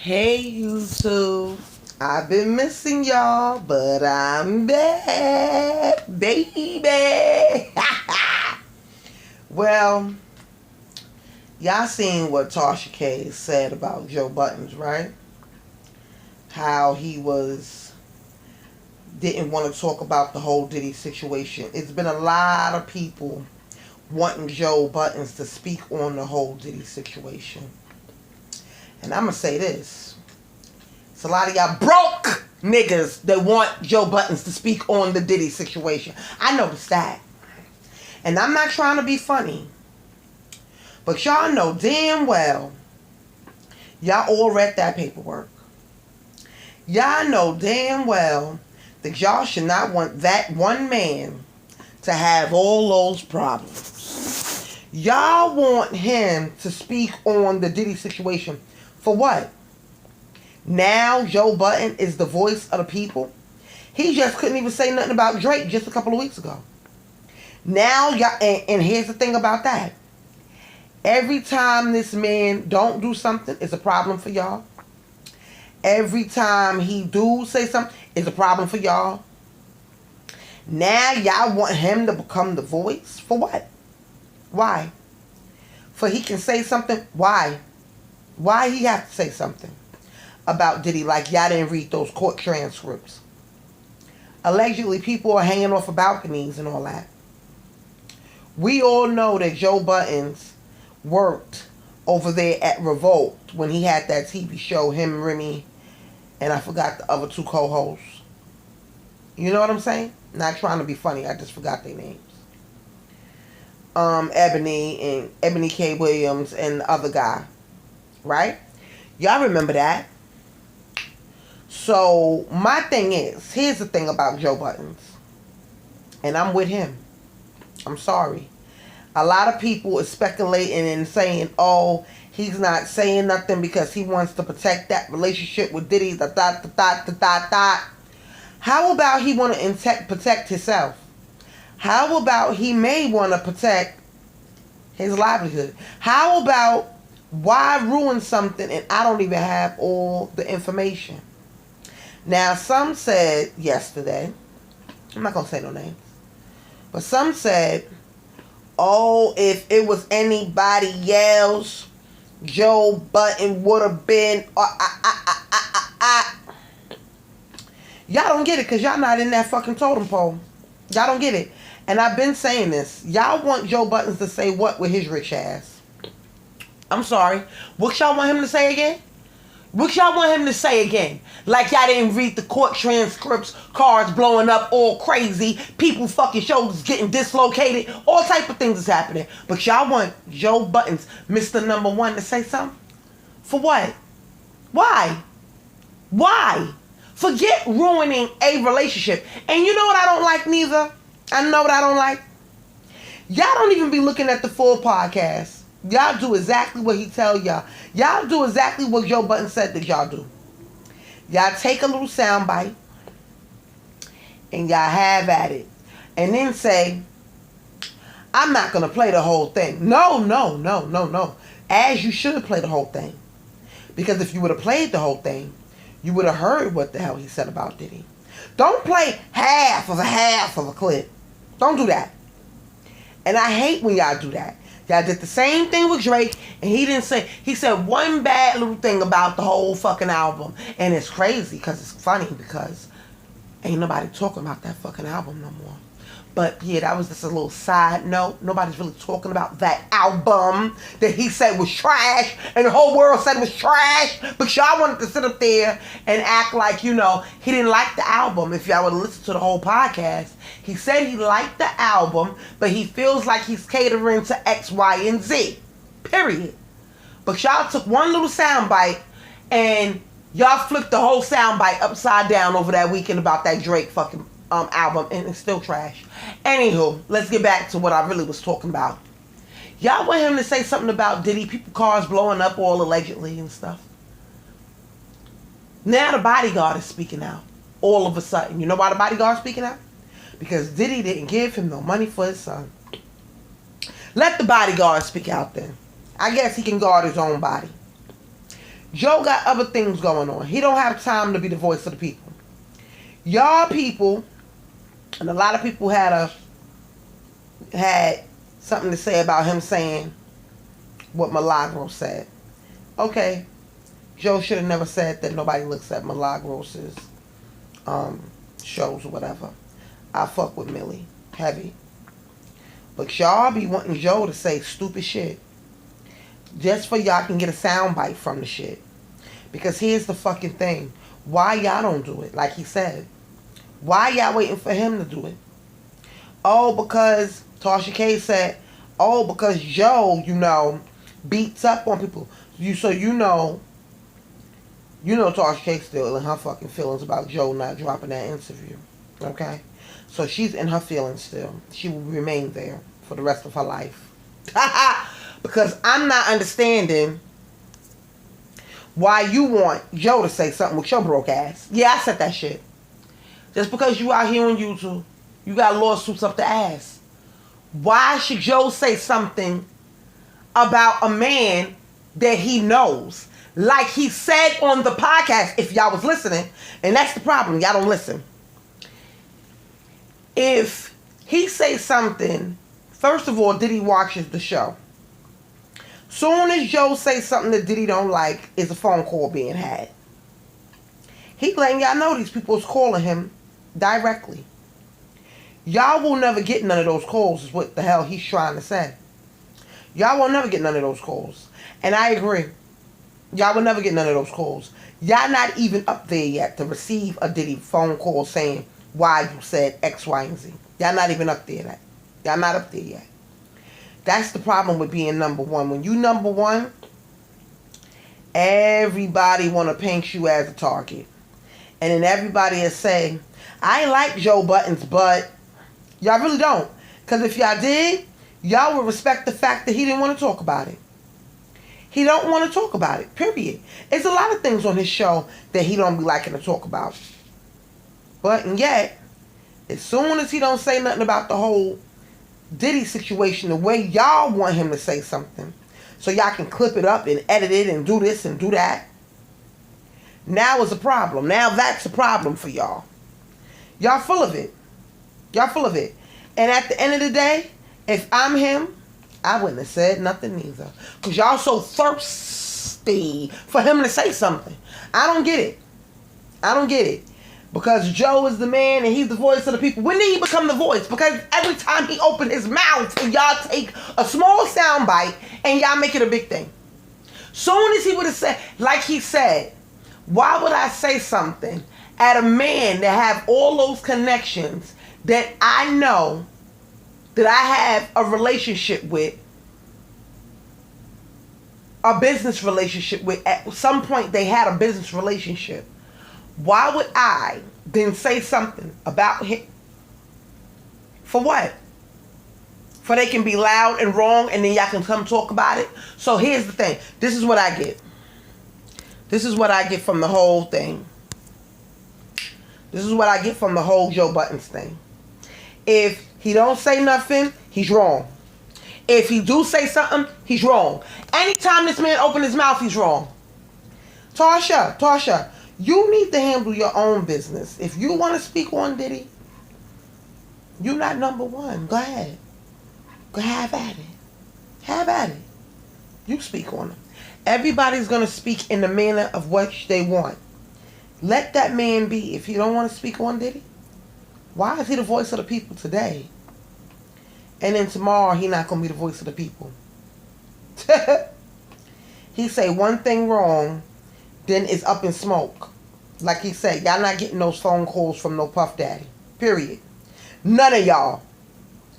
Hey YouTube, I've been missing y'all, but I'm back, baby. Well, y'all seen what Tasha K said about Joe Buttons, right? How he didn't want to talk about the whole Diddy situation. It's been a lot of people wanting Joe Buttons to speak on the whole Diddy situation. And I'm going to say this. It's a lot of y'all broke niggas that want Joe Buttons to speak on the Diddy situation. I noticed that. And I'm not trying to be funny. But y'all know damn well y'all all read that paperwork. Y'all know damn well that y'all should not want that one man to have all those problems. Y'all want him to speak on the Diddy situation. For what? Now Joe Budden is the voice of the people. He just couldn't even say nothing about Drake just a couple of weeks ago. Now y'all, and here's the thing about that. Every time this man don't do something, it's a problem for y'all. Every time he do say something, it's a problem for y'all. Now y'all want him to become the voice? For what? Why? For he can say something? Why? Why he have to say something about Diddy like y'all didn't read those court transcripts? Allegedly, people are hanging off of balconies and all that. We all know that Joe Buttons worked over there at Revolt when he had that TV show, him, Remy, and I forgot the other two co-hosts. You know what I'm saying? Not trying to be funny, I just forgot their names. Ebony K. Williams and the other guy. Right? Y'all remember that? So, my thing is, here's the thing about Joe Buttons. And I'm with him. I'm sorry. A lot of people are speculating and saying, oh, he's not saying nothing because he wants to protect that relationship with Diddy. How about he want to protect himself? How about he may want to protect his livelihood? How about why ruin something and I don't even have all the information? Now, some said yesterday, I'm not going to say no names, but some said, oh, if it was anybody else, Joe Budden would have been, Y'all don't get it because y'all not in that fucking totem pole. Y'all don't get it. And I've been saying this. Y'all want Joe Buttons to say what with his rich ass? I'm sorry. What y'all want him to say again? What y'all want him to say again? Like y'all didn't read the court transcripts, cars blowing up all crazy, people fucking shoulders getting dislocated, all type of things is happening. But y'all want Joe Buttons, Mr. Number One, to say something? For what? Why? Why? Forget ruining a relationship. And you know what I don't like neither? I know what I don't like. Y'all don't even be looking at the full podcast. Y'all do exactly what he tell y'all. Y'all do exactly what Joe Budden said that y'all do. Y'all take a little sound bite and y'all have at it. And then say, I'm not going to play the whole thing. No. As you should play the whole thing. Because if you would have played the whole thing, you would have heard what the hell he said about Diddy. Don't play half of a clip. Don't do that. And I hate when y'all do that. Y'all did the same thing with Drake, and he said one bad little thing about the whole fucking album. And it's crazy, because it's funny, because ain't nobody talking about that fucking album no more. But yeah, that was just a little side note. Nobody's really talking about that album that he said was trash, and the whole world said was trash. But y'all wanted to sit up there and act like, you know, he didn't like the album. If y'all would listen to the whole podcast, he said he liked the album, but he feels like he's catering to X, Y, and Z. Period. But y'all took one little soundbite and y'all flipped the whole soundbite upside down over that weekend about that Drake fucking album, and it's still trash. Anywho, let's get back to what I really was talking about. Y'all want him to say something about Diddy, people cars blowing up all allegedly and stuff. Now the bodyguard is speaking out. All of a sudden. You know why the bodyguard is speaking out? Because Diddy didn't give him no money for his son. Let the bodyguard speak out then. I guess he can guard his own body. Joe got other things going on. He don't have time to be the voice of the people. Y'all people, and a lot of people had something to say about him saying what Milagro said. Okay, Joe should have never said that nobody looks at Milagros' shows or whatever. I fuck with Millie heavy. But y'all be wanting Joe to say stupid shit just for y'all can get a sound bite from the shit. Because here's the fucking thing. Why y'all don't do it? Like he said. Why y'all waiting for him to do it? Oh, because Tasha K said, oh, because Joe, beats up on people. You know Tasha K still in her fucking feelings about Joe not dropping that interview. Okay? So she's in her feelings still. She will remain there for the rest of her life. Because I'm not understanding why you want Joe to say something with your broke ass. Yeah, I said that shit. Just because you out here on YouTube, you got lawsuits up the ass. Why should Joe say something about a man that he knows? Like he said on the podcast, if y'all was listening, and that's the problem, y'all don't listen. If he say something, first of all, Diddy watches the show. Soon as Joe say something that Diddy don't like, is a phone call being had. He letting y'all know these people is calling him directly. Y'all will never get none of those calls is what the hell he's trying to say. Y'all will never get none of those calls. And I agree. Y'all will never get none of those calls. Y'all not even up there yet to receive a Diddy phone call saying why you said X, Y, and Z. Y'all not even up there yet. Y'all not up there yet. That's the problem with being number one. When you number one, everybody want to paint you as a target. And then everybody is saying, I ain't like Joe Budden's butt. Y'all really don't. Because if y'all did, y'all would respect the fact that he didn't want to talk about it. He don't want to talk about it, period. It's a lot of things on his show that he don't be liking to talk about. But and yet, as soon as he don't say nothing about the whole Diddy situation, the way y'all want him to say something, so y'all can clip it up and edit it and do this and do that, now is a problem. Now that's a problem for y'all. Y'all full of it. Y'all full of it. And at the end of the day, if I'm him, I wouldn't have said nothing either. Because y'all so thirsty for him to say something. I don't get it. I don't get it. Because Joe is the man and he's the voice of the people. When did he become the voice? Because every time he opened his mouth, y'all take a small sound bite and y'all make it a big thing. Soon as he would have said, like he said, why would I say something at a man that have all those connections that I know that I have a relationship with, a business relationship with? At some point they had a business relationship. Why would I then say something about him? For what? For they can be loud and wrong and then y'all can come talk about it? So here's the thing. This is what I get. This is what I get from the whole thing. This is what I get from the whole Joe Budden's thing. If he don't say nothing, he's wrong. If he do say something, he's wrong. Anytime this man open his mouth, he's wrong. Tasha, you need to handle your own business. If you want to speak on Diddy, you're not number one. Go ahead. Go have at it. Have at it. You speak on him. Everybody's going to speak in the manner of what they want. Let that man be. If you don't want to speak on Diddy, why is he the voice of the people today? And then tomorrow he not going to be the voice of the people. He say one thing wrong, then it's up in smoke. Like he said, y'all not getting those phone calls from no Puff Daddy. Period. None of y'all.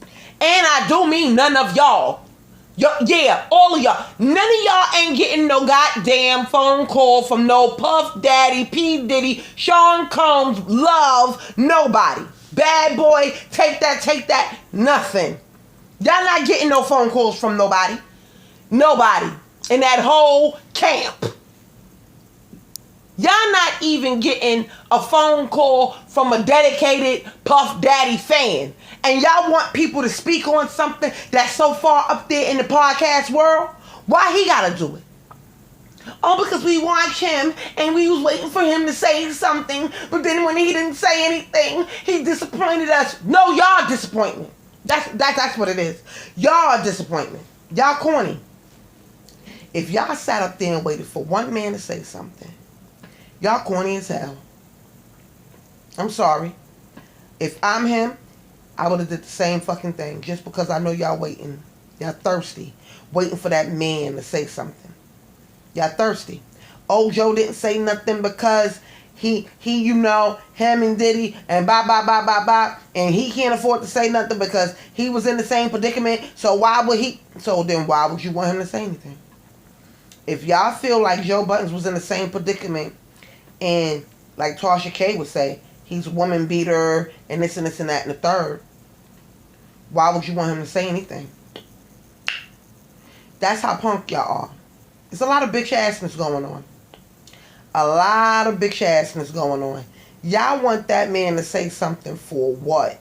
And I do mean none of y'all. Yeah, all of y'all. None of y'all ain't getting no goddamn phone call from no Puff Daddy, P. Diddy, Sean Combs, Love, nobody. Bad Boy, take that, nothing. Y'all not getting no phone calls from nobody. Nobody. In that whole camp. Y'all not even getting a phone call from a dedicated Puff Daddy fan. And y'all want people to speak on something that's so far up there in the podcast world? Why he gotta do it? Oh, because we watch him and we was waiting for him to say something, but then when he didn't say anything, he disappointed us. No, y'all disappointment. That's what it is. Y'all disappointment. Y'all corny. If y'all sat up there and waited for one man to say something, y'all corny as hell. I'm sorry. If I'm him, I would have did the same fucking thing. Just because I know y'all waiting. Y'all thirsty. Waiting for that man to say something. Y'all thirsty. Old Joe didn't say nothing because he him and Diddy and blah, and he can't afford to say nothing because he was in the same predicament. So then why would you want him to say anything? If y'all feel like Joe Buttons was in the same predicament and like Tasha K would say, he's a woman beater and this and this and that and the third, why would you want him to say anything? That's how punk y'all are. There's a lot of bitch assness going on. A lot of bitch assness going on. Y'all want that man to say something for what?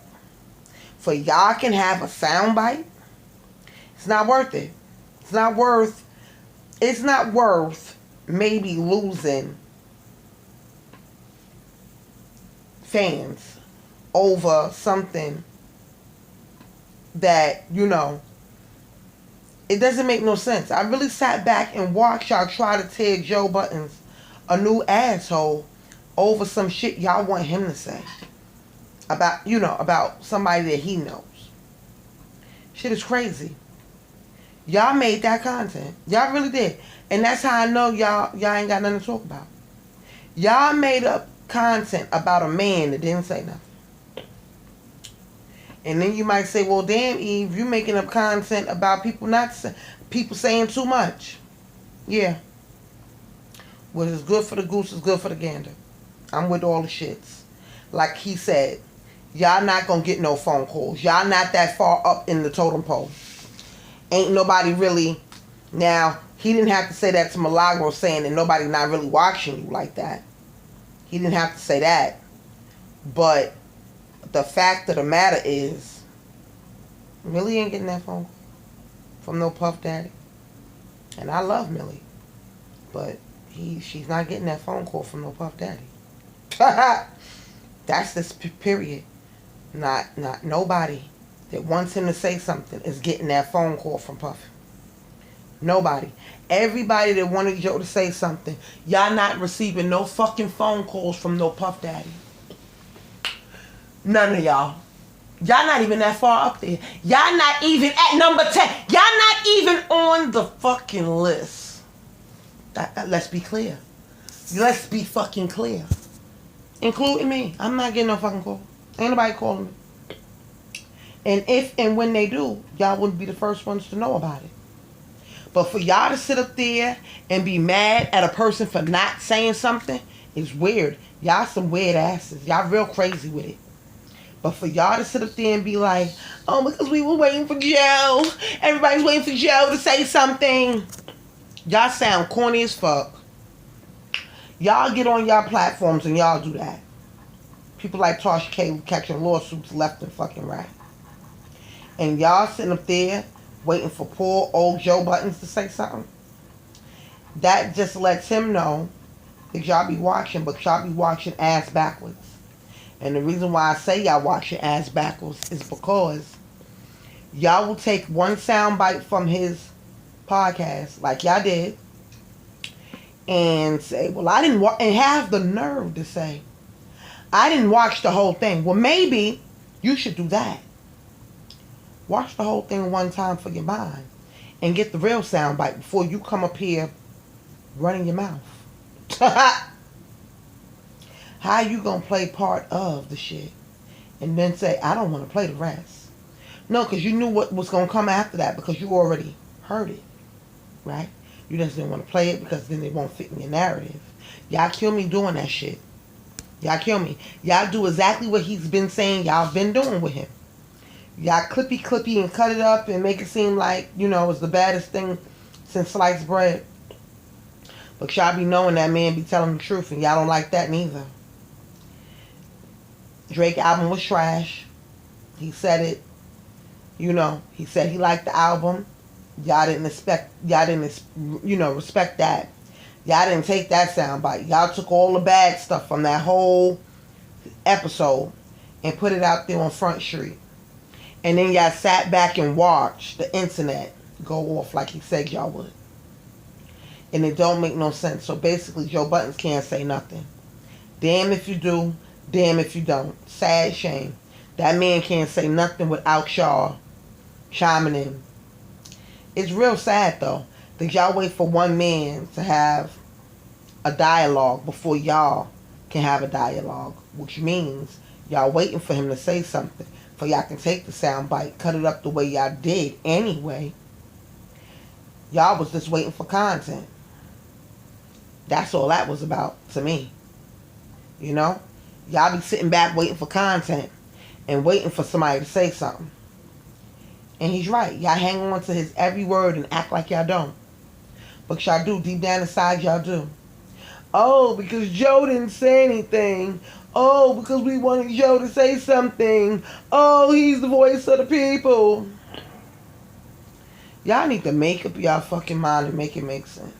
For y'all can have a soundbite? It's not worth it. It's not worth maybe losing fans over something that, it doesn't make no sense. I really sat back and watched y'all try to tear Joe Buttons a new asshole over some shit y'all want him to say about somebody that he knows. Shit is crazy. Y'all made that content. Y'all really did. And that's how I know y'all ain't got nothing to talk about. Y'all made up content about a man that didn't say nothing. And then you might say, well, damn, Eve, you making up content about people saying too much. Yeah. What is good for the goose is good for the gander. I'm with all the shits. Like he said, y'all not gonna get no phone calls. Y'all not that far up in the totem pole. Ain't nobody really. Now, he didn't have to say that to Milagro, saying that nobody not really watching you like that. He didn't have to say that. But the fact of the matter is, Millie ain't getting that phone call from no Puff Daddy. And I love Millie. But she's not getting that phone call from no Puff Daddy. That's this period. Not nobody that wants him to say something is getting that phone call from Puff. Nobody. Everybody that wanted Joe to say something, y'all not receiving no fucking phone calls from no Puff Daddy. None of y'all. Y'all not even that far up there. Y'all not even at number 10. Y'all not even on the fucking list. Let's be clear. Let's be fucking clear. Including me. I'm not getting no fucking call. Ain't nobody calling me. And if and when they do, y'all wouldn't be the first ones to know about it. But for y'all to sit up there and be mad at a person for not saying something is weird. Y'all some weird asses. Y'all real crazy with it. But for y'all to sit up there and be like, oh, because we were waiting for Joe. Everybody's waiting for Joe to say something. Y'all sound corny as fuck. Y'all get on y'all platforms and y'all do that. People like Tasha K catching lawsuits left and fucking right. And y'all sitting up there waiting for poor old Joe Buttons to say something. That just lets him know that y'all be watching, but y'all be watching ass backwards. And the reason why I say y'all watch your ass backwards is because y'all will take one soundbite from his podcast, like y'all did, and say, well, I didn't and have the nerve to say, I didn't watch the whole thing. Well, maybe you should do that. Watch the whole thing one time for your mind and get the real soundbite before you come up here running your mouth. How you gonna play part of the shit and then say, I don't want to play the rest? No, because you knew what was gonna come after that because you already heard it, right? You just didn't want to play it because then it won't fit in your narrative. Y'all kill me doing that shit. Y'all kill me. Y'all do exactly what he's been saying y'all been doing with him. Y'all clippy and cut it up and make it seem like, it's the baddest thing since sliced bread. But y'all be knowing that man be telling the truth and y'all don't like that neither. Drake album was trash. He said it. He said he liked the album. Y'all didn't respect that. Y'all didn't take that soundbite. Y'all took all the bad stuff from that whole episode and put it out there on Front Street. And then y'all sat back and watched the internet go off like he said y'all would. And it don't make no sense. So basically, Joe Buttons can't say nothing. Damn if you do, damn if you don't. Sad shame. That man can't say nothing without y'all chiming in. It's real sad, though, that y'all wait for one man to have a dialogue before y'all can have a dialogue, which means y'all waiting for him to say something for y'all can take the sound bite, cut it up the way y'all did anyway. Y'all was just waiting for content. That's all that was about to me. You know? Y'all be sitting back waiting for content and waiting for somebody to say something. And he's right. Y'all hang on to his every word and act like y'all don't. But y'all do. Deep down inside, y'all do. Oh, because Joe didn't say anything. Oh, because we wanted Joe to say something. Oh, he's the voice of the people. Y'all need to make up y'all fucking mind and make it make sense.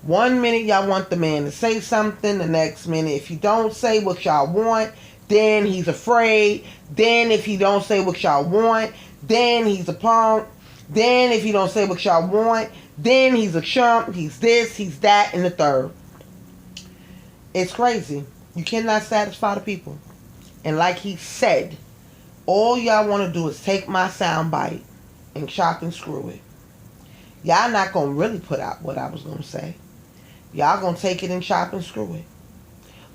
1 minute y'all want the man to say something. The next minute, if he don't say what y'all want, then he's afraid. Then if he don't say what y'all want, then he's a punk. Then if he don't say what y'all want, then he's a chump. He's this, he's that, and the third. It's crazy. You cannot satisfy the people. And like he said, all y'all want to do is take my sound bite and chop and screw it. Y'all not going to really put out what I was going to say. Y'all going to take it and chop and screw it.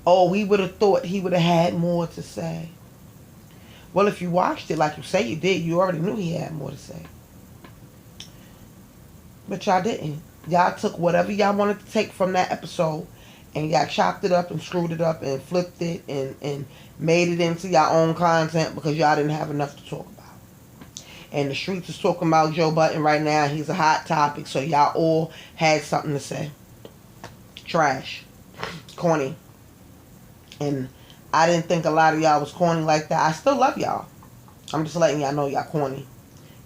Oh, we would have thought he would have had more to say. Well, if you watched it like you say you did, you already knew he had more to say. But y'all didn't. Y'all took whatever y'all wanted to take from that episode and y'all chopped it up and screwed it up and flipped it and made it into y'all own content because y'all didn't have enough to talk about. And the streets is talking about Joe Budden right now. He's a hot topic, so y'all all had something to say. Trash. Corny. And I didn't think a lot of y'all was corny like that. I still love y'all. I'm just letting y'all know y'all corny.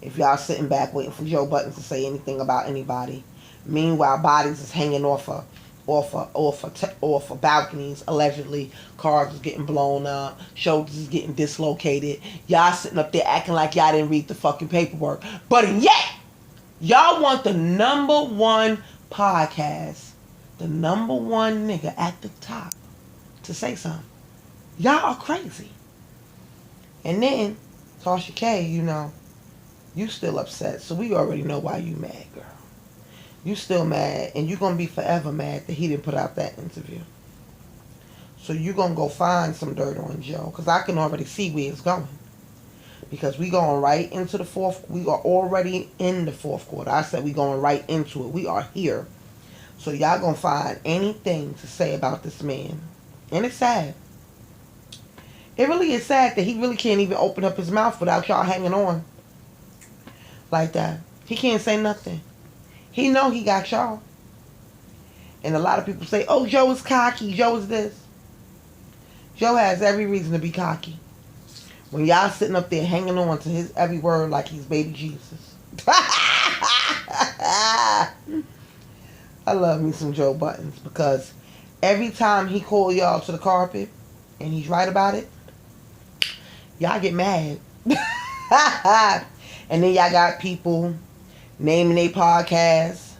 If y'all sitting back waiting for Joe Budden to say anything about anybody. Meanwhile, bodies is hanging off of balconies, allegedly. Cars is getting blown up. Shoulders is getting dislocated. Y'all sitting up there acting like y'all didn't read the fucking paperwork. But yet, y'all want the number one podcast, the number one nigga at the top to say something. Y'all are crazy. And then, Tasha K, you still upset. So we already know why you mad, girl. You still mad, and you're going to be forever mad that he didn't put out that interview. So you're going to go find some dirt on Joe, because I can already see where it's going. Because we going right into we are already in the fourth quarter. I said we going right into it. We are here. So y'all going to find anything to say about this man. And it's sad. It really is sad that he really can't even open up his mouth without y'all hanging on like that. He can't say nothing. He know he got y'all. And a lot of people say, oh, Joe is cocky. Joe is this. Joe has every reason to be cocky. When y'all sitting up there hanging on to his every word like he's baby Jesus. I love me some Joe Buttons because every time he call y'all to the carpet and he's right about it, y'all get mad. And then y'all got people naming their podcast.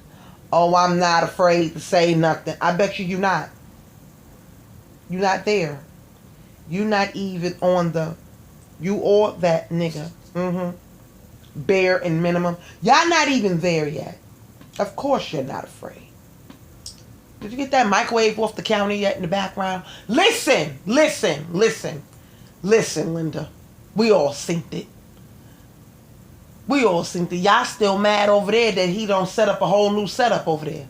Oh, I'm not afraid to say nothing. I bet you're not. You're not there. You're not even on the... You or that nigga. Bare and minimum. Y'all not even there yet. Of course you're not afraid. Did you get that microwave off the counter yet in the background? Listen, Linda. We all synced it. Y'all still mad over there that he don't set up a whole new setup over there.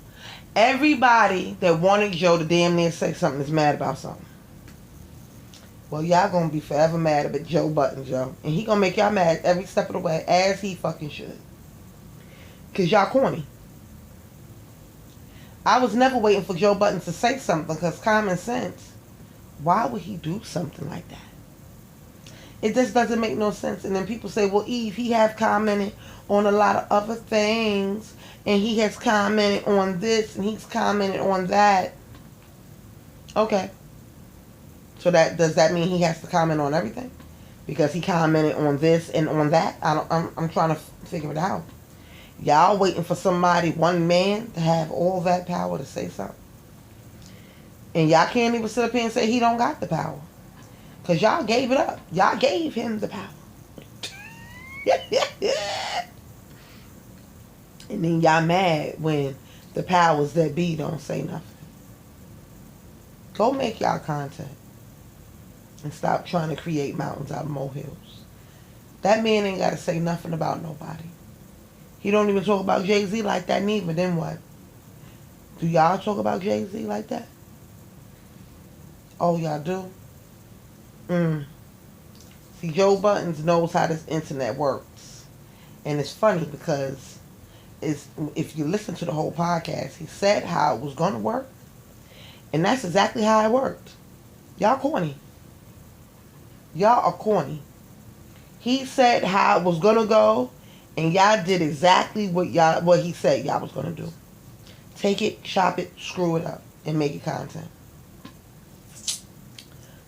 Everybody that wanted Joe to damn near say something is mad about something. Well, y'all gonna be forever mad about Joe Budden, Joe. And he gonna make y'all mad every step of the way, as he fucking should. Because y'all corny. I was never waiting for Joe Budden to say something because common sense. Why would he do something like that? It just doesn't make no sense. And then people say, well, Eve, he have commented on a lot of other things and he has commented on this and he's commented on that. Okay. So does that mean he has to comment on everything? Because he commented on this and on that? I'm trying to figure it out. Y'all waiting for somebody, one man, to have all that power to say something. And y'all can't even sit up here and say he don't got the power. Because y'all gave it up. Y'all gave him the power. And then y'all mad when the powers that be don't say nothing. Go make y'all content. And stop trying to create mountains out of molehills. That man ain't got to say nothing about nobody. He don't even talk about Jay-Z like that neither. Then what? Do y'all talk about Jay-Z like that? Oh, y'all do? See, Joe Buttons knows how this internet works. And it's funny because if you listen to the whole podcast, he said how it was going to work. And that's exactly how it worked. Y'all corny. Y'all are corny. He said how it was going to go, and y'all did exactly what he said y'all was going to do. Take it, chop it, screw it up, and make it content.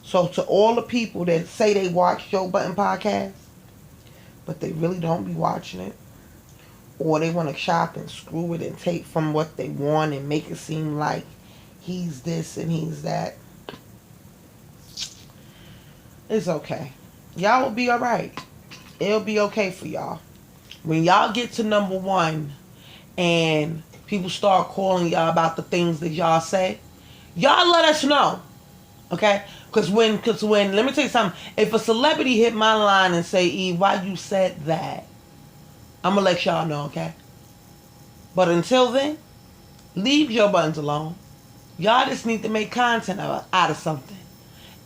So to all the people that say they watch Joe Budden podcast, but they really don't be watching it, or they want to chop and screw it and take from what they want and make it seem like he's this and he's that, it's okay. Y'all will be alright. It'll be okay for y'all. When y'all get to number one and people start calling y'all about the things that y'all say, y'all let us know. Okay? Because when, let me tell you something. If a celebrity hit my line and say, Eve, why you said that? I'm going to let y'all know, okay? But until then, leave your buttons alone. Y'all just need to make content out of something.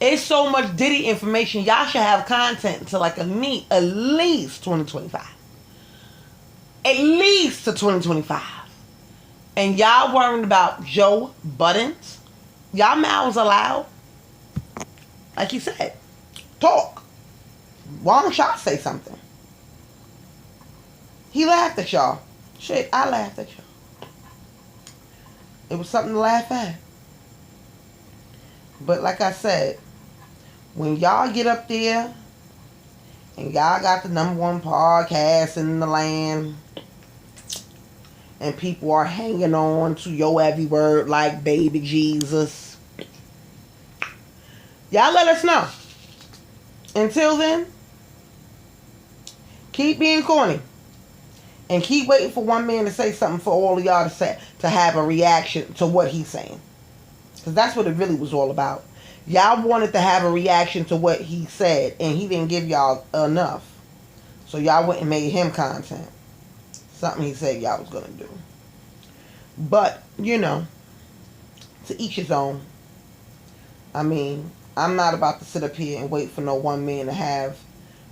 It's so much Diddy information. Y'all should have content until like at least 2025. At least to 2025. And y'all worrying about Joe Buttons? Y'all mouths are loud. Like he said, talk. Why don't y'all say something? He laughed at y'all. Shit, I laughed at y'all. It was something to laugh at. But like I said, when y'all get up there and y'all got the number one podcast in the land and people are hanging on to your every word like baby Jesus, y'all let us know. Until then, keep being corny. And keep waiting for one man to say something for all of y'all to have a reaction to what he's saying. Because that's what it really was all about. Y'all wanted to have a reaction to what he said, and he didn't give y'all enough. So y'all went and made him content. Something he said y'all was going to do. But, you know, to each his own. I mean, I'm not about to sit up here and wait for no one man to have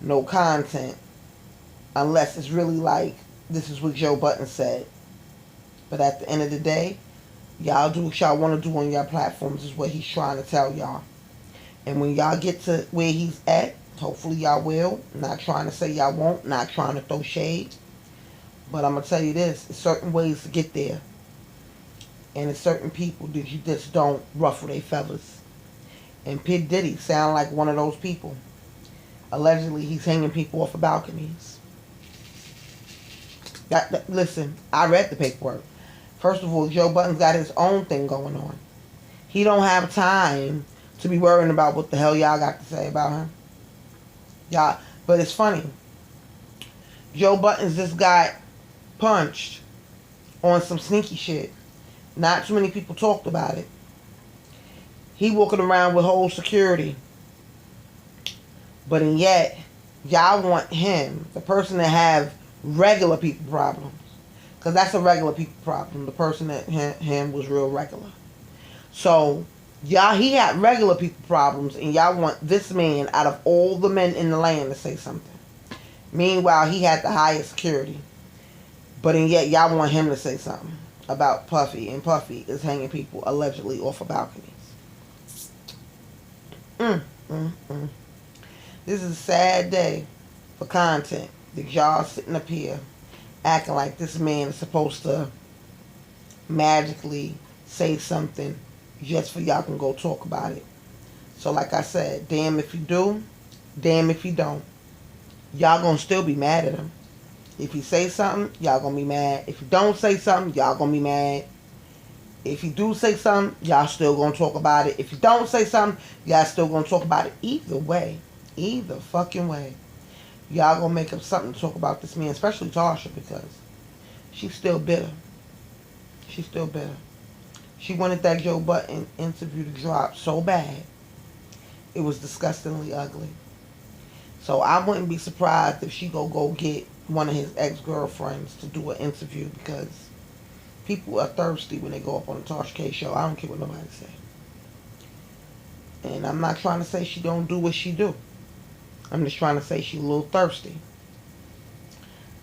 no content. Unless it's really like, this is what Joe Budden said. But at the end of the day, y'all do what y'all want to do on your platforms is what he's trying to tell y'all. And when y'all get to where he's at, hopefully y'all will. Not trying to say y'all won't. Not trying to throw shade. But I'm going to tell you this. There's certain ways to get there. And there's certain people that you just don't ruffle their feathers. And P. Diddy sound like one of those people. Allegedly, he's hanging people off of balconies. Listen, I read the paperwork. First of all, Joe Budden's got his own thing going on. He don't have time to be worrying about what the hell y'all got to say about him. Y'all, but it's funny. Joe Budden's just got punched on some sneaky shit. Not too many people talked about it. He walking around with whole security. But yet, y'all want him, the person that have regular people problems. Because that's a regular people problem. The person that him was real regular. So, y'all, he had regular people problems, and y'all want this man out of all the men in the land to say something. Meanwhile, he had the highest security. But yet, y'all want him to say something about Puffy, and Puffy is hanging people allegedly off of balconies. This is a sad day for content. That y'all sitting up here acting like this man is supposed to magically say something just for y'all can go talk about it. So like I said, damn if you do, damn if you don't. Y'all gonna still be mad at him. If he say something, y'all gonna be mad. If you don't say something, y'all gonna be mad. If you do say something, y'all still gonna talk about it. If you don't say something, y'all still gonna talk about it. Either way. Either fucking way. Y'all gonna make up something to talk about this man, especially Tasha, because she's still bitter. She's still bitter. She wanted that Joe Budden interview to drop so bad. It was disgustingly ugly. So I wouldn't be surprised if she go get one of his ex-girlfriends to do an interview, because people are thirsty when they go up on the Tasha K show. I don't care what nobody say. And I'm not trying to say she don't do what she do. I'm just trying to say she's a little thirsty.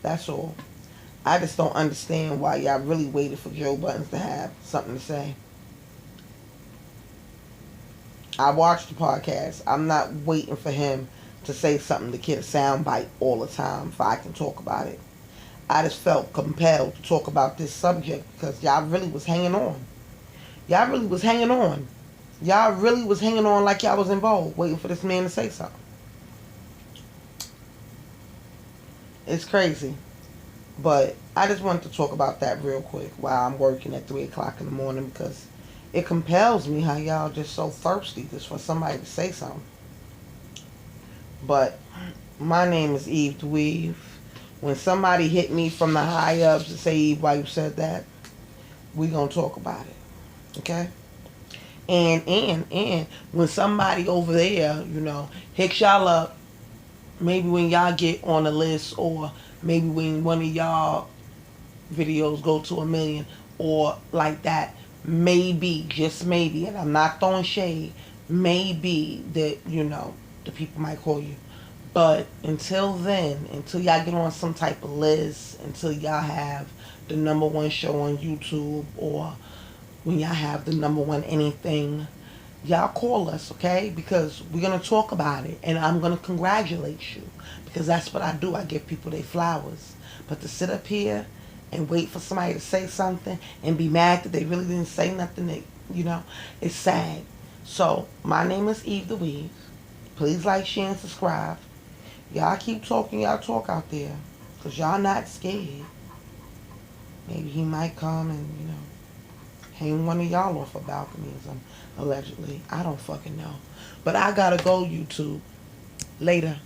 That's all. I just don't understand why y'all really waited for Joe Budden to have something to say. I watched the podcast. I'm not waiting for him to say something to get a sound bite all the time if I can talk about it. I just felt compelled to talk about this subject because y'all really was hanging on. Y'all really was hanging on. Y'all really was hanging on like y'all was involved, waiting for this man to say something. It's crazy. But I just wanted to talk about that real quick while I'm working at 3 o'clock in the morning, because it compels me how y'all just so thirsty just for somebody to say something. But my name is Eve the Weave. When somebody hit me from the high ups and say, Eve, why you said that, we gonna talk about it. Okay? And when somebody over there, hits y'all up, maybe when y'all get on the list, or maybe when one of y'all videos go to 1 million, or like that, maybe, just maybe, and I'm not throwing shade, maybe that, the people might call you. But until then, until y'all get on some type of list, until y'all have the #1 show on YouTube, or when y'all have the #1 anything, y'all call us, okay? Because we're going to talk about it, and I'm going to congratulate you, because that's what I do. I give people their flowers. But to sit up here and wait for somebody to say something and be mad that they really didn't say nothing, it's sad. So, my name is Eve the Weave. Please like, share, and subscribe. Y'all keep talking y'all talk out there, because y'all not scared. Maybe he might come and, hang one of y'all off a balcony or something, allegedly. I don't fucking know. But I gotta go, YouTube. Later.